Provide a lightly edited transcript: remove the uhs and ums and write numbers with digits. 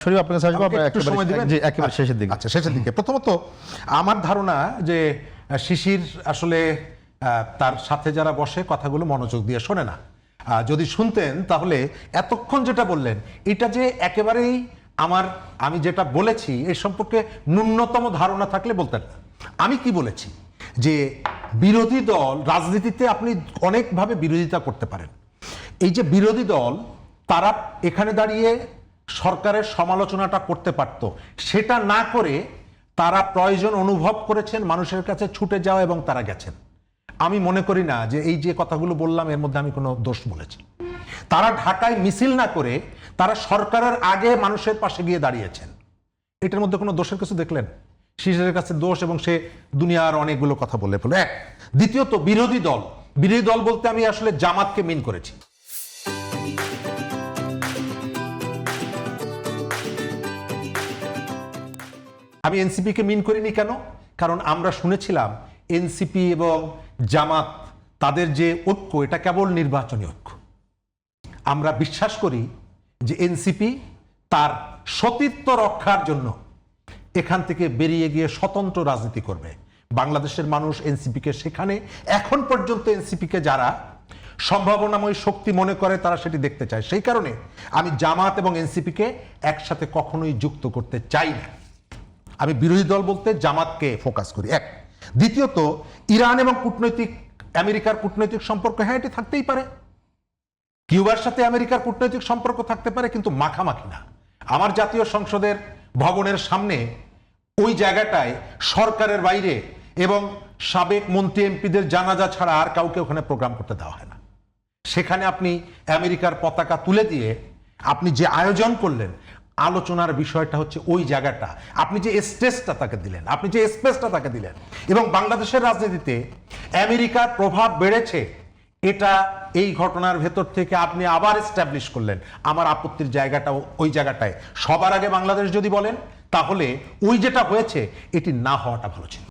শরীফ আপনার কাছে আসবো, একটু সময় দিবেন জি একেবারে শেষের দিকে। আচ্ছা, শেষের দিকে। প্রথমত আমার ধারণা যে শিশির আসলে তার সাথে যারা বসে কথাগুলো মনোযোগ দিয়ে শোনে না। যদি শুনতেন তাহলে এতক্ষণ যেটা বললেন এটা যে একেবারেই আমি যেটা বলেছি এ সম্পর্কে ন্যূনতম ধারণা থাকলে বলতেন না। আমি কি বলেছি যে বিরোধী দল রাজনীতিতে আপনি অনেকভাবে বিরোধিতা করতে পারেন। এই যে বিরোধী দল তারা এখানে দাঁড়িয়ে সরকারের সমালোচনাটা করতে পারত, সেটা না করে তারা প্রয়োজন অনুভব করেছেন মানুষের কাছে ছুটে যাওয়া এবং তারা গেছেন। আমি মনে করি না যে এই যে কথাগুলো বললাম এর মধ্যে আমি কোনো দোষ বলেছি। তারা ঢাকায় মিছিল না করে তারা সরকারের আগে মানুষের পাশে গিয়ে দাঁড়িয়েছেন, এটার মধ্যে কোনো দোষের কিছু দেখলেন? শিশিরের কাছে দোষ এবং সে দুনিয়ার অনেকগুলো কথা বলে ফেলে। এক। দ্বিতীয়ত বিরোধী দল বলতে আমি আসলে জামাতকে মিন করেছি। আমি এনসিপি কে মিন করিনি কেন? কারণ আমরা শুনেছিলাম এনসিপি এবং জামাত তাদের যে ঐক্য এটা কেবল নির্বাচনী ঐক্য। আমরা বিশ্বাস করি যে এনসিপি তার সতীত্ব রক্ষার জন্য এখান থেকে বেরিয়ে গিয়ে স্বতন্ত্র রাজনীতি করবে। বাংলাদেশের মানুষ এনসিপিকে সেখানে এখন পর্যন্ত এনসিপিকে যারা সম্ভাবনাময় শক্তি মনে করে তারা সেটি দেখতে চায়। সেই কারণে আমি জামাত এবং এনসিপিকে একসাথে কখনোই যুক্ত করতে চাই না। আমি বিরোধী দল বলতে জামাতকে ফোকাস করি। এক। দ্বিতীয়ত ইরান এবং আমেরিকার কূটনৈতিক সম্পর্ক, হ্যাঁ এটি থাকতেই পারে। কিউবার সাথে আমেরিকার কূটনৈতিক সম্পর্ক থাকতে পারে, কিন্তু মাখামাখি না। আমার জাতীয় সংসদের ভবনের সামনে ওই জায়গাটায় সরকারের বাইরে এবং সাবেক মন্ত্রী এমপিদের জানাজা ছাড়া আর কাউকে ওখানে প্রোগ্রাম করতে দেওয়া হয় না। সেখানে আপনি আমেরিকার পতাকা তুলে দিয়ে আপনি যে আয়োজন করলেন, আলোচনার বিষয়টা হচ্ছে ওই জায়গাটা, আপনি যে স্টেজটা তাকে দিলেন, আপনি যে স্পেসটা তাকে দিলেন। এবং বাংলাদেশের রাজনীতিতে আমেরিকার প্রভাব বেড়েছে, এটা এই ঘটনার ভেতর থেকে আপনি আবার এস্টাবলিশ করলেন। আমার আপত্তির জায়গাটা ওই জায়গাটায়। সবার আগে বাংলাদেশ যদি বলেন তাহলে ওই যেটা হয়েছে এটি না হওয়াটা ভালো ছিল।